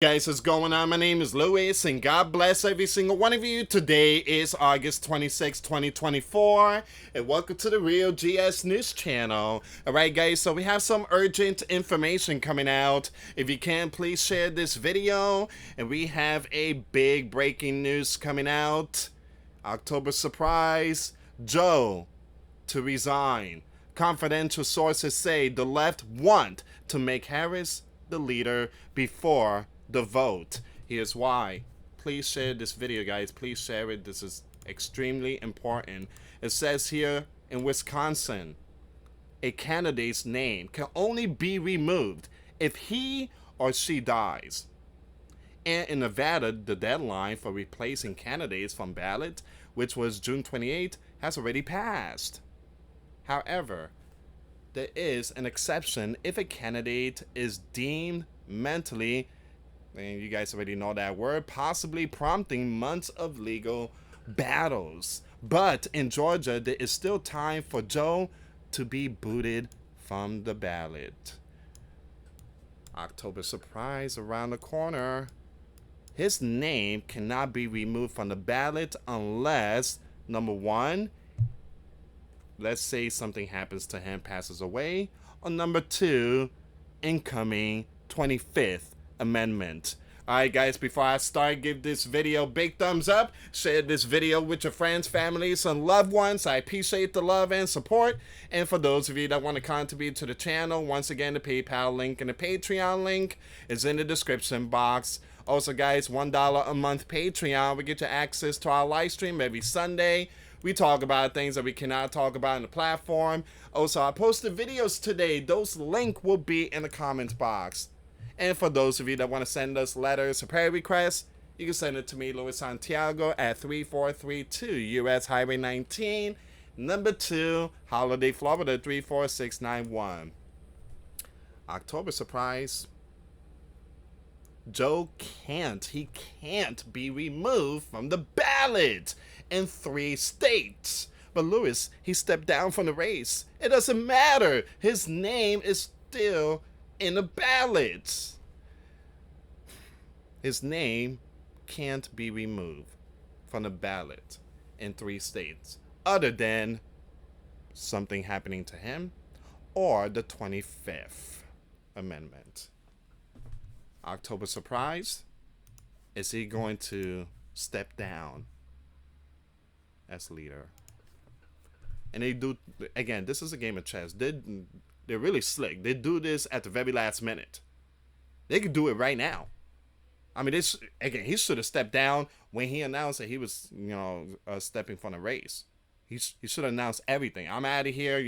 Guys, what's going on? My name is Louis, and God bless every single one of you. Today is August 26, 2024, and welcome to the Real GS News Channel. Alright guys, so we have some urgent information coming out. If you can, please share this video, and we have a big breaking news coming out. October surprise, Joe to resign. Confidential sources say the left want to make Harris the leader before the vote. Here's why. Please share this video, guys. Please share it. This is extremely important. It says here in Wisconsin, a candidate's name can only be removed if he or she dies. And in Nevada, the deadline for replacing candidates from ballot, which was June 28, has already passed. However, there is an exception if a candidate is deemed mentally, and you guys already know that word, possibly prompting months of legal battles. But in Georgia, there is still time for Joe to be booted from the ballot. October surprise around the corner. His name cannot be removed from the ballot unless, number one, let's say something happens to him, passes away, or number two, incoming 25th Amendment. Alright guys, before I start, give this video a big thumbs up, share this video with your friends, families, and loved ones. I appreciate the love and support. And for those of you that want to contribute to the channel, once again, the PayPal link and the Patreon link is in the description box. Also guys, $1 a month Patreon will get you access to our live stream every Sunday. We talk about things that we cannot talk about in the platform. Also, I posted videos today. Those links will be in the comments box. And for those of you that want to send us letters or prayer requests, you can send it to me, US Santiago, at 3432 US Highway 19, number 2, Holiday, Florida 34691. October surprise. Joe he can't be removed from the ballot in 3 states. But Louis, he stepped down from the race. It doesn't matter. His name is still in the ballot. His name can't be removed from the ballot in 3 states other than something happening to him or the 25th Amendment. October surprise. Is he going to step down as leader? And they do, again, this is a game of chess. They're really slick. They do this at the very last minute. They could do it right now. I mean, again, he should have stepped down when he announced that he was, stepping from the race. He should have announced everything. I'm out of here.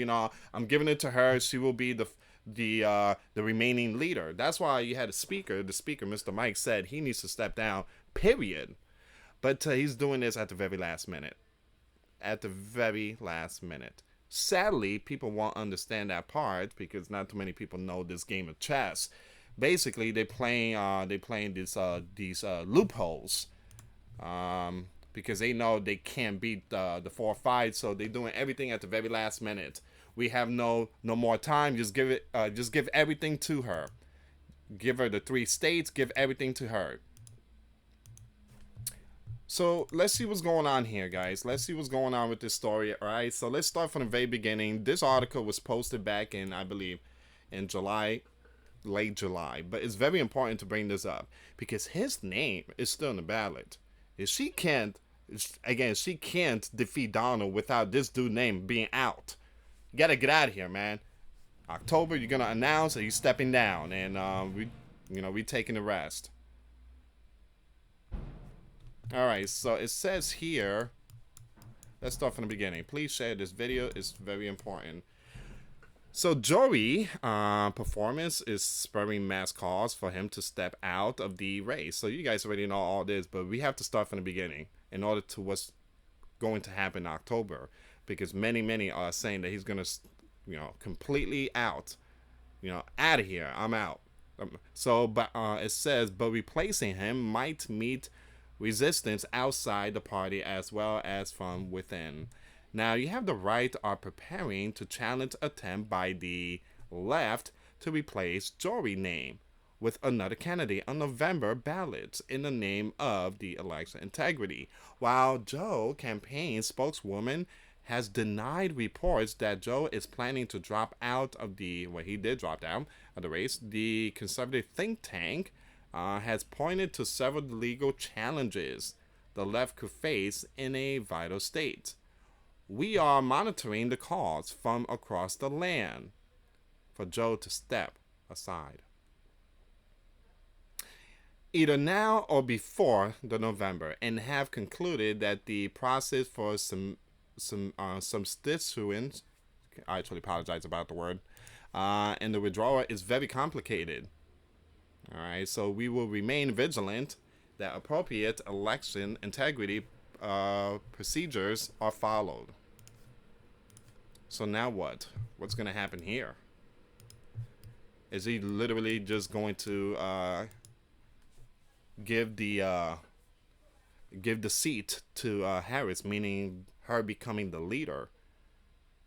I'm giving it to her. She will be the remaining leader. That's why you had a speaker. The speaker, Mr. Mike, said he needs to step down, period. But he's doing this at the very last minute. At the very last minute. Sadly, people won't understand that part because not too many people know this game of chess. Basically, they're playing these loopholes because they know they can't beat the 4-5, so they're doing everything at the very last minute. We have no more time. Just give everything to her. Give her the 3 states. Give everything to her. So let's see what's going on here, guys. Let's see what's going on with this story. All right. So let's start from the very beginning. This article was posted back in, I believe, in July, late July. But it's very important to bring this up because his name is still in the ballot. If she can't defeat Donald without this dude's name being out. You gotta get out of here, man. October, you're gonna announce that you're stepping down, and we taking the rest. All right, so it says here. Let's start from the beginning. Please share this video. It's very important. So Joey performance is spurring mass calls for him to step out of the race. So you guys already know all this, but we have to start from the beginning in order to what's going to happen in October. Because many are saying that he's gonna, completely out, out of here. I'm out. But it says, but replacing him might meet resistance outside the party as well as from within. Now, you have the right are preparing to challenge attempt by the left to replace Jory's name. with another candidate on November ballots in the name of the election integrity. While Joe campaign spokeswoman has denied reports that Joe is planning to drop out of he did drop out of the race, the conservative think tank has pointed to several legal challenges the left could face in a vital state. We are monitoring the calls from across the land for Joe to step aside. Either now or before the November, and have concluded that the process for some substituents, I actually apologize about the word, and the withdrawal is very complicated. All right, so we will remain vigilant that appropriate election integrity procedures are followed. So now what? What's going to happen here? Is he literally just going to give the seat to Harris, meaning her becoming the leader?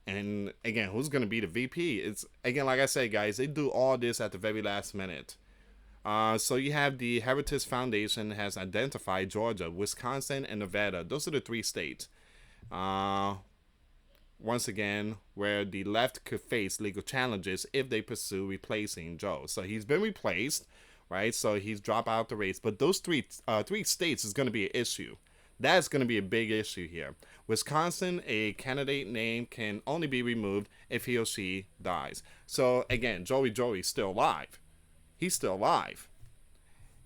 And again, who's going to be the VP? It's again, like I said, guys, they do all this at the very last minute. So you have the Heritage Foundation has identified Georgia, Wisconsin, and Nevada. Those are the 3 states. Once again, where the left could face legal challenges if they pursue replacing Joe. So he's been replaced, right? So he's dropped out the race. But those three states is going to be an issue. That's going to be a big issue here. Wisconsin, a candidate name can only be removed if he or she dies. So again, Joey's still alive. He's still alive.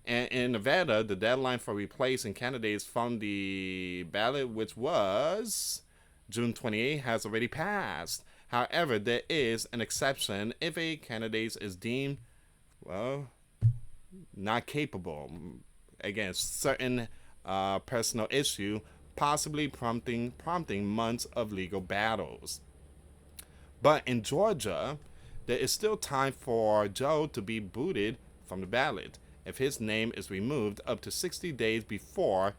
And in Nevada, the deadline for replacing candidates from the ballot, which was June 28, has already passed. However, there is an exception if a candidate is deemed, well, not capable. Again, certain personal issue, possibly prompting months of legal battles. But in Georgia, there is still time for Joe to be booted from the ballot if his name is removed up to 60 days before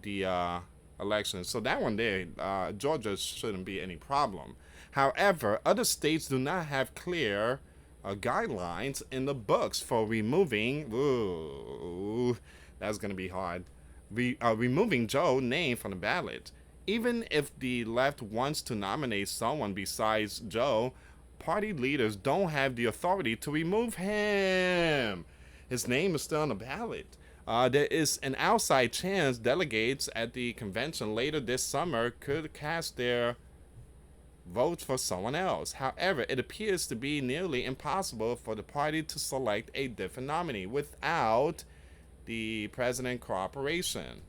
the election. So that one there, Georgia shouldn't be any problem. However, other states do not have clear guidelines in the books for removing. Ooh, that's going to be hard. Removing Joe's name from the ballot. Even if the left wants to nominate someone besides Joe, party leaders don't have the authority to remove him. His name is still on the ballot. There is an outside chance delegates at the convention later this summer could cast their votes for someone else. However, it appears to be nearly impossible for the party to select a different nominee without the president's cooperation.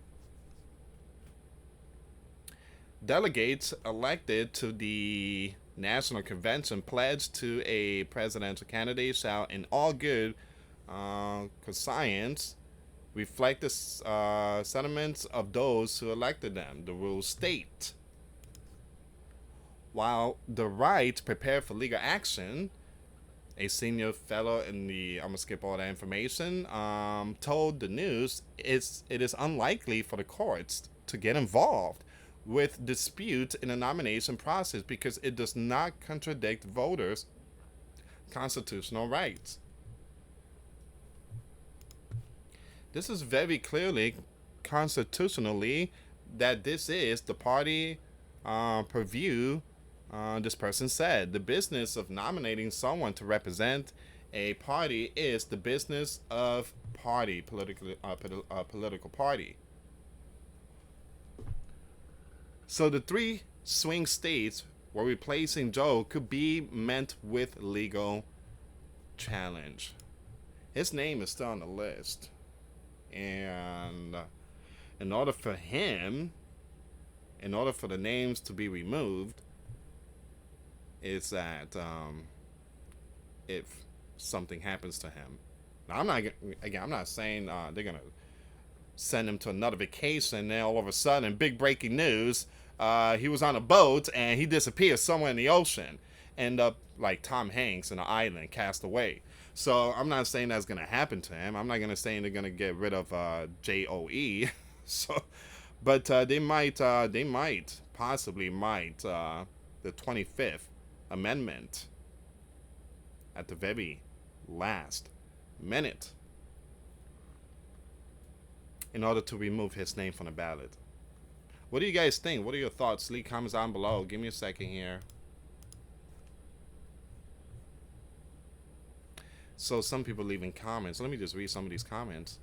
Delegates elected to the National Convention pledged to a presidential candidate shall, in all good conscience, reflect the sentiments of those who elected them. The rules state. While the right to prepare for legal action, a senior fellow in the, I'm going to skip all that information, told the news it is unlikely for the courts to get involved with dispute in the nomination process because it does not contradict voters' constitutional rights. This is very clearly constitutionally that this is the party purview. This person said the business of nominating someone to represent a party is the business of political party. So the 3 swing states where replacing Joe could be met with legal challenge. His name is still on the list. And in order for the names to be removed, is that if something happens to him. Now, I'm not saying they're gonna send him to another vacation, and then all of a sudden, big breaking news, he was on a boat and he disappeared somewhere in the ocean, end up like Tom Hanks in an island, cast away. So I'm not saying that's gonna happen to him. I'm not gonna say they're gonna get rid of Joe. So, but they possibly might the 25th Amendment at the very last minute in order to remove his name from the ballot. What do you guys think? What are your thoughts? Leave comments down below. Give me a second here. So some people leaving comments. Let me just read some of these comments.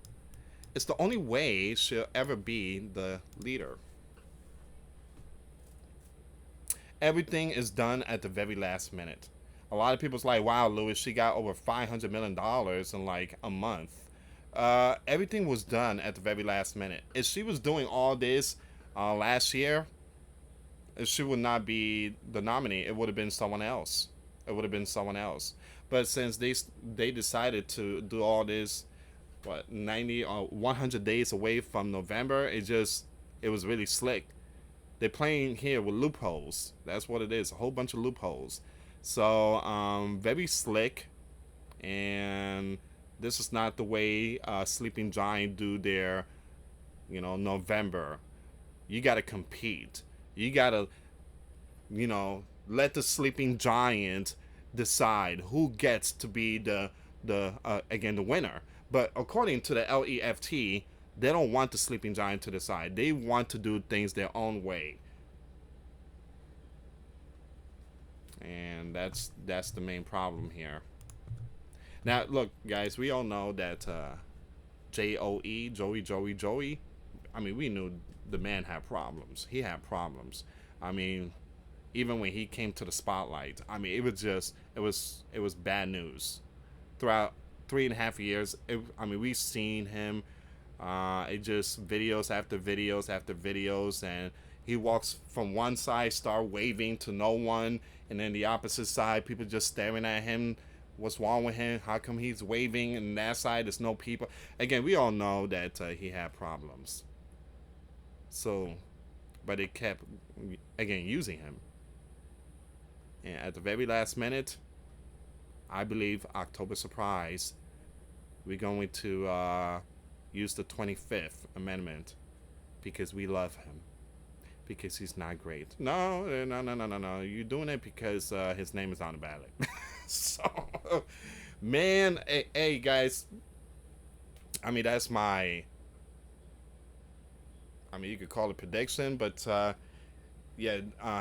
It's the only way she'll ever be the leader. Everything is done at the very last minute. A lot of people's like, wow, Louis, she got over $500 million in like a month. Everything was done at the very last minute. If she was doing all this last year, she would not be the nominee. It would have been someone else. It would have been someone else. But since they decided to do all this, what, 90 or 100 days away from November, it was really slick. They're playing here with loopholes. That's what it is, a whole bunch of loopholes. So very slick, and this is not the way Sleeping Giant do their, November. You got to compete. You got to, let the Sleeping Giant decide who gets to be the winner. But according to the LEFT, they don't want the Sleeping Giant to decide. They want to do things their own way. And that's the main problem here. Now, look, guys, we all know that Joey. I mean, we knew the man had problems. He had problems. I mean, even when he came to the spotlight, I mean, it was bad news. Throughout 3.5 years, we've seen him. It just videos after videos after videos, and he walks from one side, start waving to no one, and then the opposite side, people just staring at him. What's wrong with him? How come he's waving, and that side there's no people? Again, we all know that he had problems. So, but they kept again using him. And at the very last minute, I believe October surprise, we're going to use the 25th Amendment because we love him. Because he's not great. No. You're doing it because his name is on the ballot. So, man, hey, guys. I mean, that's my. I mean, you could call it prediction, but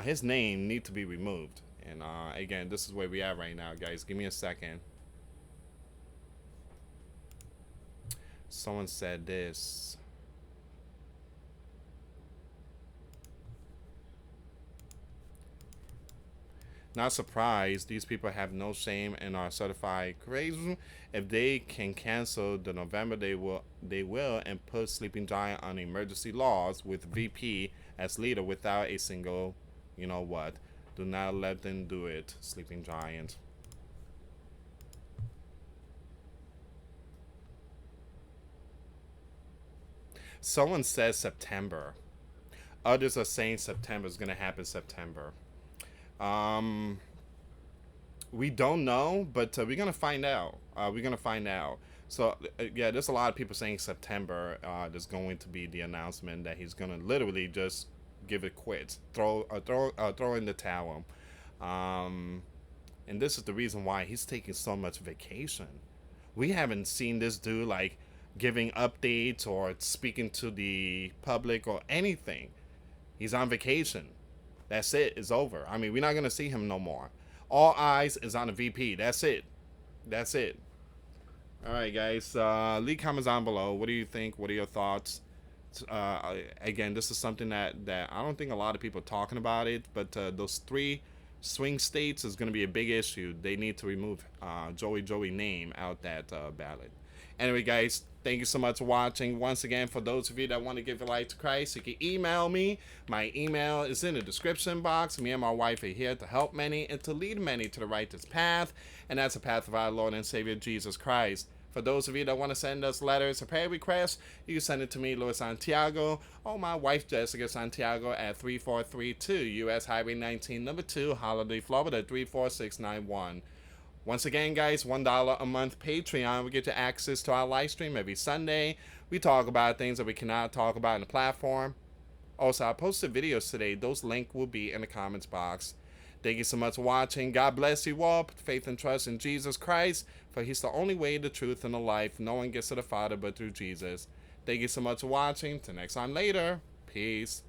his name need to be removed. And again, this is where we are right now, guys. Give me a second. Someone said this. Not surprised, these people have no shame and are certified crazy. If they can cancel the November, they will, and put Sleeping Giant on emergency laws with VP as leader without a single, Do not let them do it, Sleeping Giant. Someone says September. Others are saying September is going to happen September. We don't know, but we're gonna find out. So there's a lot of people saying September. There's going to be the announcement that he's gonna literally just give it quits, throw in the towel. And this is the reason why he's taking so much vacation. We haven't seen this dude like giving updates or speaking to the public or anything. He's on vacation. That's it. It's over. I mean, we're not going to see him no more. All eyes is on the VP. That's it. All right, guys. Leave comments down below. What do you think? What are your thoughts? Again, this is something that I don't think a lot of people are talking about it, but those 3 swing states is going to be a big issue. They need to remove Joey name out that ballot. Anyway, guys, thank you so much for watching. Once again, for those of you that want to give your life to Christ, you can email me. My email is in the description box. Me and my wife are here to help many and to lead many to the righteous path, and that's the path of our Lord and Savior, Jesus Christ. For those of you that want to send us letters or prayer requests, you can send it to me, US Santiago, or my wife, Jessica Santiago, at 3432 US Highway 19, number 2, Holiday, Florida, 34691. Once again, guys, $1 a month Patreon. We get you access to our live stream every Sunday. We talk about things that we cannot talk about in the platform. Also, I posted videos today. Those links will be in the comments box. Thank you so much for watching. God bless you all. Put faith and trust in Jesus Christ, for he's the only way, the truth, and the life. No one gets to the Father but through Jesus. Thank you so much for watching. Till next time later. Peace.